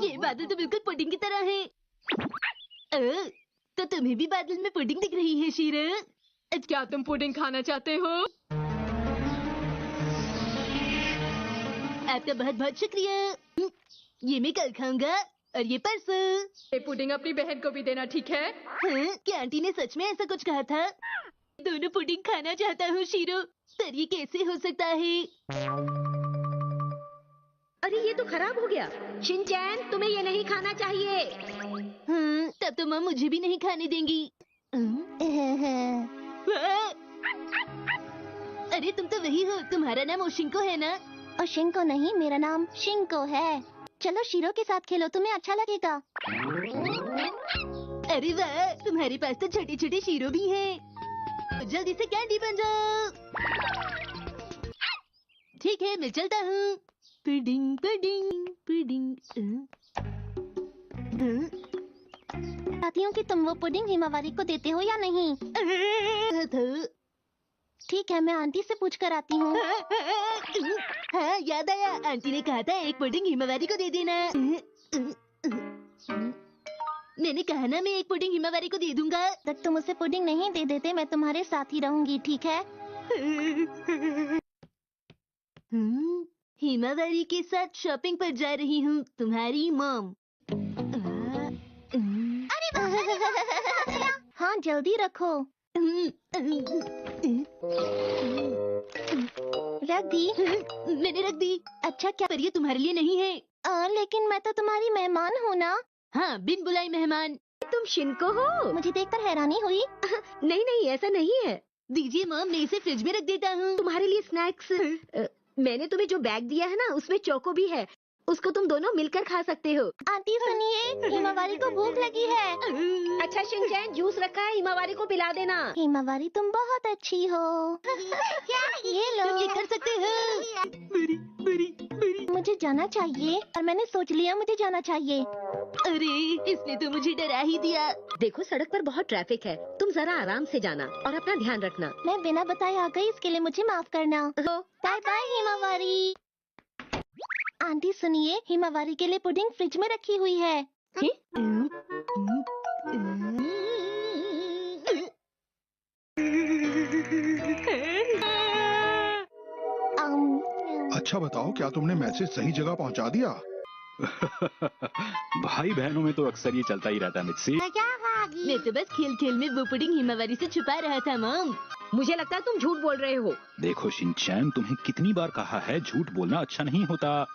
ये बादल तो बिल्कुल पुडिंग की तरह है। तो तुम्हें भी बादल में पुडिंग दिख रही है शीरो? क्या तुम पुडिंग खाना चाहते हो? आपका बहुत बहुत शुक्रिया। ये मैं कल खाऊंगा और ये परसों। ये पुडिंग अपनी बहन को भी देना, ठीक है? हाँ, क्या आंटी ने सच में ऐसा कुछ कहा था? दोनों पुडिंग खाना चाहता हूँ शीरो, पर ये कैसे हो सकता है? अरे ये तो खराब हो गया। शिनचैन, तुम्हें ये नहीं खाना चाहिए। हाँ, तब तो माँ मुझे भी नहीं खाने देंगी। अरे तुम तो वही हो, तुम्हारा नाम ओशिंको है ना? ओशिंको नहीं, मेरा नाम शिंको है। चलो शीरो के साथ खेलो, तुम्हें अच्छा लगेगा। अरे वाह, तुम्हारे पास तो छोटे छोटे शीरो भी हैं। जल्दी से कैंडी बन जाओ। ठीक है, मैं चलता हूँ। Pudding pudding pudding. चाहती हूँ कि तुम वो पुडिंग हिमावारी को देते हो या नहीं। ठीक है, मैं आंटी से पूछ कर आती हूँ। हाँ, याद आया, आंटी ने कहा था एक पुडिंग हिमावारी को दे देना। मैंने कहा ना, मैं एक पुडिंग हिमावारी को दे दूंगा। तक तुम उसे पुडिंग नहीं दे देते, मैं तुम्हारे साथ ही रहूंगी, ठीक है? हिमावारी के साथ शॉपिंग पर जा रही हूँ, तुम्हारी मॉम। हाँ, जल्दी रखो। रख दी। मैंने रख दी। अच्छा, क्या? पर ये तुम्हारे लिए नहीं है। लेकिन मैं तो तुम्हारी मेहमान हूँ ना। हाँ, बिन बुलाई मेहमान। तुम शिनको हो? मुझे देखकर हैरानी हुई। नहीं नहीं, ऐसा नहीं है। दीजिए मॉम, मैं इसे फ्रिज में रख देता हूँ। तुम्हारे लिए स्नैक्स। मैंने तुम्हें जो बैग दिया है ना, उसमें चोको भी है। उसको तुम दोनों मिलकर खा सकते हो। आंटी सुनिए, हिमावारी को भूख लगी है। अच्छा शिनचैन, जूस रखा है, हिमावारी को पिला देना। हिमावारी, तुम बहुत अच्छी हो। ये लो। तुम ये कर सकते हो। बड़ी बड़ी बड़ी। मुझे जाना चाहिए और मैंने सोच लिया मुझे जाना चाहिए। अरे, इसने तो मुझे डरा ही दिया। देखो, सड़क पर बहुत ट्रैफिक है, तुम जरा आराम से जाना और अपना ध्यान रखना। मैं बिना बताए आ गई, इसके लिए मुझे माफ करना। Bye bye Himawari. आंटी सुनिए, हिमावारी के लिए पुडिंग फ्रिज में रखी हुई है। अच्छा बताओ, क्या तुमने मैसेज सही जगह पहुंचा दिया? भाई बहनों में तो अक्सर ये चलता ही रहता है मित्सी। मैं तो बस खेल खेल में वो पुडिंग हिमावारी से छुपा रहा था मॉम। मुझे लगता है तुम झूठ बोल रहे हो। देखो शिनचैन, तुम्हें कितनी बार कहा है, झूठ बोलना अच्छा नहीं होता।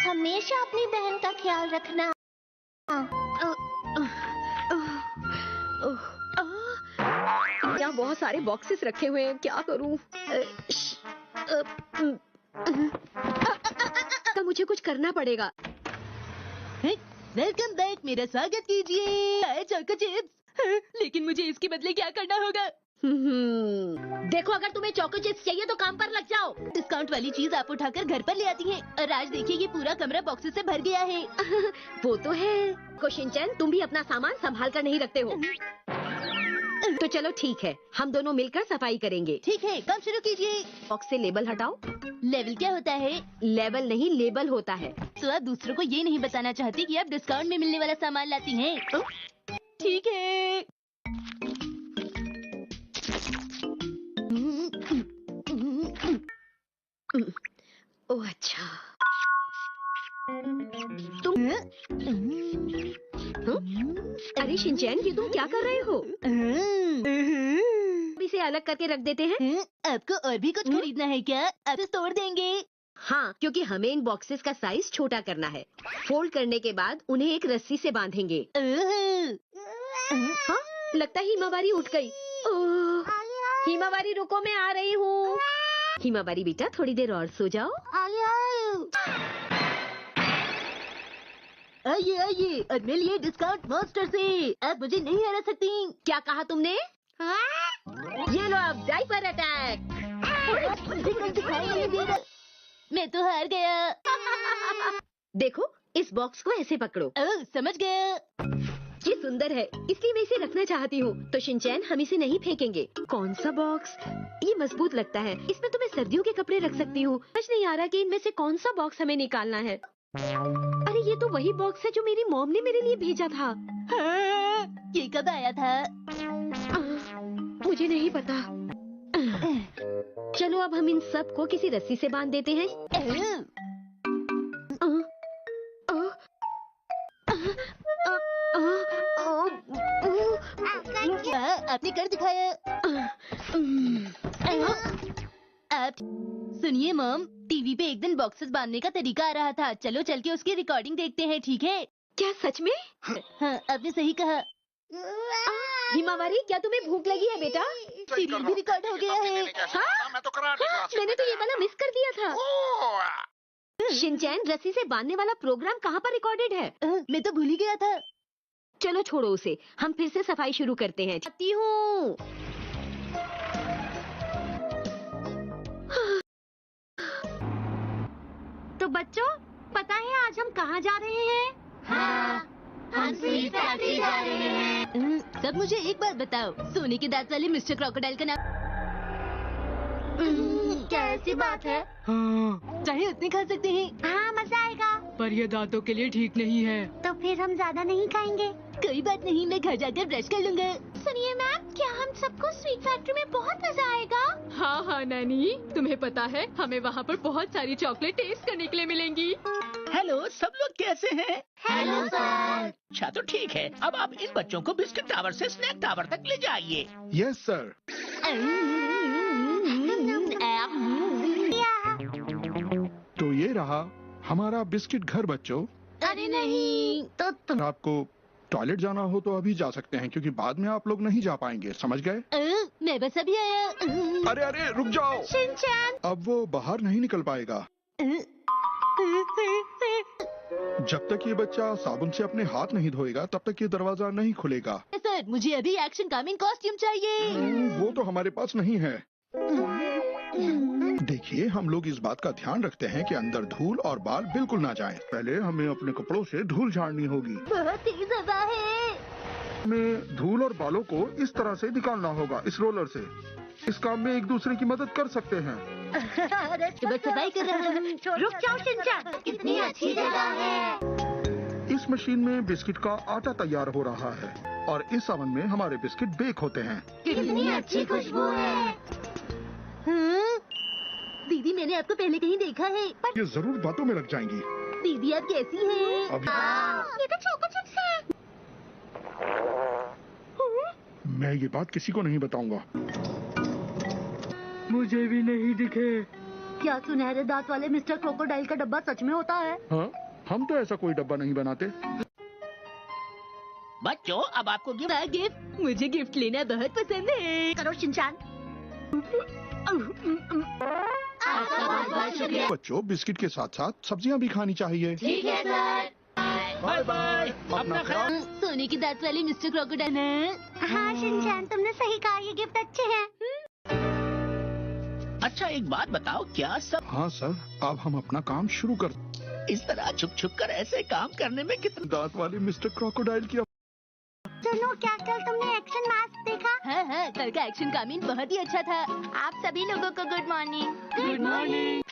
हमेशा अपनी बहन का ख्याल रखना। यहाँ बहुत सारे बॉक्सेस रखे हुए हैं, क्या करूँ? तो मुझे कुछ करना पड़ेगा। वेलकम बैक, मेरा स्वागत कीजिए। Choco chips. लेकिन मुझे इसके बदले क्या करना होगा? देखो, अगर तुम्हें चोको चिप्स चाहिए तो काम पर लग जाओ। डिस्काउंट वाली चीज आप उठाकर घर पर ले आती हैं, और आज देखिए ये पूरा कमरा बॉक्सेस से भर गया है। वो तो है। शिनचैन, तुम भी अपना सामान संभाल कर नहीं रखते हो। तो चलो ठीक है, हम दोनों मिलकर सफाई करेंगे। ठीक है, काम शुरू कीजिए। बॉक्स से लेबल हटाओ। लेवल क्या होता है? लेवल नहीं, लेबल होता है। तो आप दूसरों को ये नहीं बताना चाहती कि आप डिस्काउंट में मिलने वाला सामान लाती हैं? ठीक है। ओह अच्छा। तुम अरे शिनचैन, ये तुम क्या कर रहे हो? इसे अलग करके रख देते हैं। आपको और भी कुछ खरीदना है क्या? आप इसे तोड़ देंगे। हाँ, क्योंकि हमें इन बॉक्सेस का साइज छोटा करना है। फोल्ड करने के बाद उन्हें एक रस्सी से बांधेंगे। हाँ, लगता है हिमावारी उठ गई। ओह, हिमावारी रुको, मैं आ रही हूँ। हिमावारी बेटा, थोड़ी देर और सो जाओ। आइए आइए, और मिलिए डिस्काउंट मॉन्स्टर से। आप मुझे नहीं हरा सकती। क्या कहा तुमने? ये लो अब डायपर अटैक। दिखाई नहीं दे रहा। मैं तो हार गया। देखो, इस बॉक्स को ऐसे पकड़ो। समझ गया। ये सुंदर है, इसलिए मैं इसे रखना चाहती हूँ। तो शिनचैन, हम इसे नहीं फेंकेंगे। कौन सा बॉक्स? ये मजबूत लगता है, इसमें तो मैं सर्दियों के कपड़े रख सकती हूँ। समझ नहीं आ रहा कि इनमें से कौन सा बॉक्स हमें निकालना है। अरे ये तो वही बॉक्स है जो मेरी मॉम ने मेरे लिए भेजा था। हाँ, ये कब आया था? मुझे नहीं पता। चलो अब हम इन सब को किसी रस्सी से बांध देते हैं। आपने कर दिखाया। आप सुनिए मॉम, टीवी पे एक दिन बॉक्सेस बांधने का तरीका आ रहा था। चलो चल के उसकी रिकॉर्डिंग देखते हैं, ठीक है? क्या सच में? हाँ, आपने सही कहा। हिमावारी, क्या तुम्हें भूख लगी है बेटा? सीरियल भी रिकॉर्ड हो गया है। हाँ, मैंने तो ये वाला मिस कर दिया था। शिनचैन, रस्सी से बांधने वाला प्रोग्राम कहाँ पर रिकॉर्डेड है? मैं तो भूल ही गया था। चलो छोड़ो उसे, हम फिर से सफाई शुरू करते हैं। चाहती हूँ। तो बच्चों, पता है आज हम कहाँ जा रहे हैं? हम स्वीट फैक्ट्री जा रहे हैं। सब मुझे एक बात बताओ, सोने के दांत वाले मिस्टर क्रोकोडाइल का नाम क्या ऐसी बात है? चाहे उतने खा सकते हैं। हाँ, मजा आएगा। पर ये दांतों के लिए ठीक नहीं है। तो फिर हम ज्यादा नहीं खाएंगे। कोई बात नहीं, मैं घर जाकर ब्रश कर लूंगा। सुनिए मैम, क्या हम सबको स्वीट फैक्ट्री में बहुत मजा आएगा? हाँ हाँ नैनी, तुम्हें पता है हमें वहाँ पर बहुत सारी चॉकलेट टेस्ट करने के लिए मिलेंगी। हेलो, सब लोग कैसे हैं? Hello sir. अच्छा तो ठीक है, अब आप इन बच्चों को बिस्किट टावर से स्नैक टावर तक ले जाइए। Yes sir. तो ये रहा हमारा बिस्किट घर बच्चों। अरे नहीं, तो तुम आपको टॉयलेट जाना हो तो अभी जा सकते हैं, क्योंकि बाद में आप लोग नहीं जा पाएंगे, समझ गए? मैं बस अभी आया। अरे अरे रुक जाओ, शिनचैन। अब वो बाहर नहीं निकल पाएगा जब तक ये बच्चा साबुन से अपने हाथ नहीं धोएगा, तब तक ये दरवाजा नहीं खुलेगा। सर, मुझे अभी एक्शन कमिंग कॉस्ट्यूम चाहिए। वो तो हमारे पास नहीं है। देखिए, हम लोग इस बात का ध्यान रखते हैं कि अंदर धूल और बाल बिल्कुल ना जाएं। पहले हमें अपने कपड़ों से धूल झाड़नी होगी। बहुत तेज हवा है। हमें धूल और बालों को इस तरह से निकालना होगा, इस रोलर से। इस काम में एक दूसरे की मदद कर सकते हैं। बस सफाई कर रहा हूँ। रुक जाओ शिनचैन, कितनी अच्छी जगह है। इस मशीन में बिस्किट का आटा तैयार हो रहा है और इस ओवन में हमारे बिस्किट बेक होते हैं। कितनी अच्छी खुशबू है। दीदी, मैंने आपको पहले कहीं देखा है। ये जरूर बातों में लग जाएंगी। दीदी, आप कैसी हैं? अभी ये तो चोको चिप्स है। मैं ये बात किसी को नहीं बताऊंगा। मुझे भी नहीं दिखे। क्या सुनहरे दांत वाले मिस्टर क्रोकोडाइल का डब्बा सच में होता है? हाँ, हम तो ऐसा कोई डब्बा नहीं बनाते। बच्चों, अब आपको गिफ्ट। गिफ्ट? मुझे गिफ्ट लेना बहुत पसंद है। करो शिनचैन। आपका बहुत बहुत शुक्रिया। बच्चों, बिस्किट के साथ साथ सब्जियां भी खानी चाहिए। ठीक है सर। बाय बाय, अपना ख्याल। सोने के दांत वाले मिस्टर क्रोकोडाइल। हाँ शिनचैन, तुमने सही कहा, ये गिफ्ट अच्छे हैं। अच्छा एक बात बताओ, क्या सब हाँ सर, अब हम अपना काम शुरू कर। इस तरह छुप छुप कर ऐसे काम करने में कितना। दांत वाले मिस्टर क्रोकोडाइल की सुनो, क्या कल तुमने एक्शन मास्क देखा? हाँ हाँ, कल का एक्शन कामिन बहुत ही अच्छा था। आप सभी लोगों को गुड मॉर्निंग। Good morning.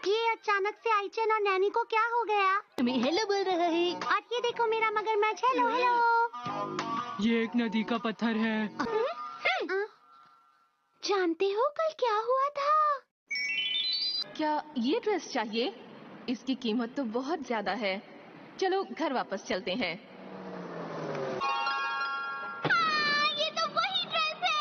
ये अचानक से आईचन और नैनी को क्या हो गया? हमें हेलो बोल रहा है। और ये देखो मेरा मगरमच्छ। Hello hello. ये एक नदी का पत्थर है। जानते हो कल क्या हुआ था? क्या ये ड्रेस चाहिए? इसकी कीमत तो बहुत ज्यादा है। चलो घर वापस चलते हैं। ये तो वही ड्रेस है।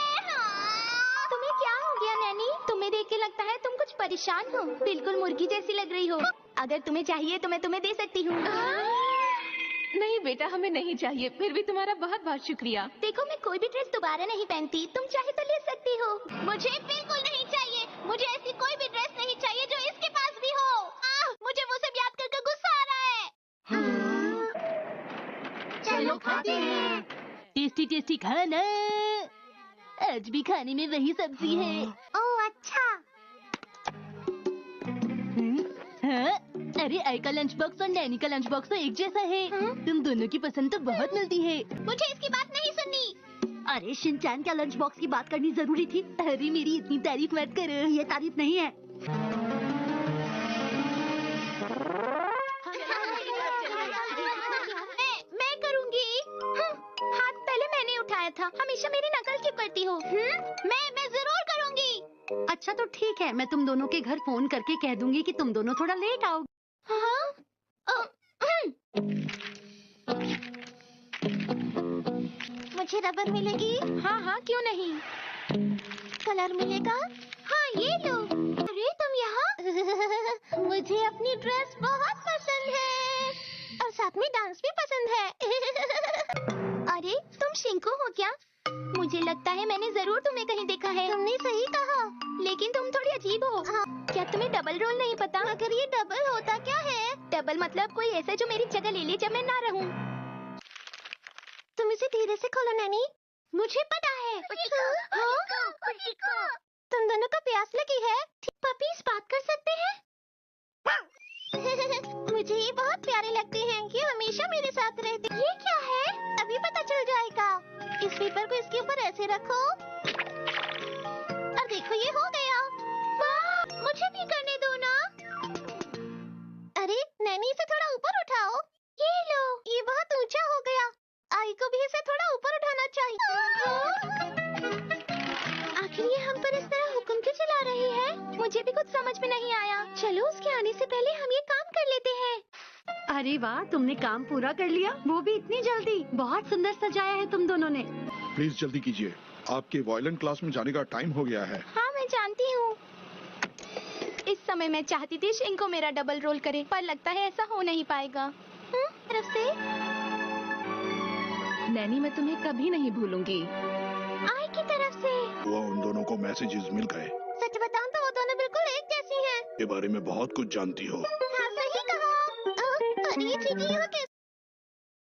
तुम्हें क्या हो गया नैनी? तुम्हें देख के लगता है तुम कुछ परेशान हो। बिल्कुल मुर्गी जैसी लग रही हो। अगर तुम्हें चाहिए तो मैं तुम्हें दे सकती हूँ। नहीं बेटा, हमें नहीं चाहिए। फिर भी तुम्हारा बहुत बहुत शुक्रिया। देखो, मैं कोई भी ड्रेस दोबारा नहीं पहनती। तुम चाहे तो ले सकती हो। मुझे बिल्कुल नहीं चाहिए। मुझे ऐसी कोई भी ड्रेस नहीं चाहिए जो इसके पास भी हो। मुझे वो सब याद करके गुस्सा आ रहा है। चलो खाते हैं। टेस्टी टेस्टी खाना। आज भी खाने में वही सब्जी है। ओह अच्छा। हाँ? अरे आई का लंच बॉक्स और नैनी का लंच बॉक्स तो एक जैसा है। तुम दोनों की पसंद तो बहुत मिलती है। मुझे इसकी बात नहीं सुननी। अरे शिनचैन क्या लंच बॉक्स की बात करनी जरूरी थी? अरे मेरी इतनी तारीफ मत करो। ये तारीफ नहीं है। मैं करूँगी। हाथ पहले मैंने उठाया था। हमेशा मेरी नकल क्यों करती हो? मैं जरूर करूँगी। अच्छा तो ठीक है, मैं तुम दोनों के घर फोन करके कह दूंगी कि तुम दोनों थोड़ा लेट आओ। हाँ? मुझे रबर मिलेगी? हाँ हाँ, क्यों नहीं। कलर मिलेगा? हाँ ये लो। अरे तुम यहाँ? मुझे अपनी ड्रेस बहुत पसंद है और साथ में डांस भी पसंद है। अरे तुम शिंकू हो क्या? मुझे लगता है मैंने जरूर तुम्हें कहीं देखा है। तुमने सही कहा, लेकिन तुम थोड़ी अजीब हो। हाँ। क्या तुम्हें डबल रोल नहीं पता? अगर ये डबल होता क्या है? डबल मतलब कोई ऐसा जो मेरी जगह ले ले जब मैं ना रहूं। तुम इसे धीरे से खोलो नैनी। मुझे पता है। हाँ? तुम दोनों को प्यास लगी है? पपीज बात कर सकते हैं? मुझे ये बहुत प्यारे लगते हैं। ये हमेशा मेरे साथ रहते। ये क्या है? अभी पता चल जाएगा। इस पेपर को इसके ऊपर ऐसे रखो और देखो ये हो गया। वाह, मुझे भी करने दो ना। अरे नैनी, इसे थोड़ा ऊपर उठाओ। ये लो, ये बहुत ऊंचा हो गया। आई को भी इसे थोड़ा ऊपर उठाना चाहिए। आखिर ये हम पर इस तरह हुक्म क्यों चला रही है? मुझे भी कुछ समझ में नहीं आया। चलो उसके आने से पहले हम ये काम कर लेते हैं। अरे वाह, तुमने काम पूरा कर लिया, वो भी इतनी जल्दी। बहुत सुंदर सजाया है तुम दोनों ने। प्लीज जल्दी कीजिए, आपके वायलिन क्लास में जाने का टाइम हो गया है। हाँ मैं जानती हूँ। इस समय मैं चाहती थी शिंको मेरा डबल रोल करे, पर लगता है ऐसा हो नहीं पाएगा। तरफ से नैनी, मैं तुम्हें कभी नहीं भूलूंगी। आई की तरफ से। वो उन दोनों को मैसेजेस मिल गए। सच बताऊं तो वो दोनों बिल्कुल एक जैसी हैं। के बारे में बहुत कुछ जानती हो। हाँ सही कहा। ये चीटी यहाँ कैसे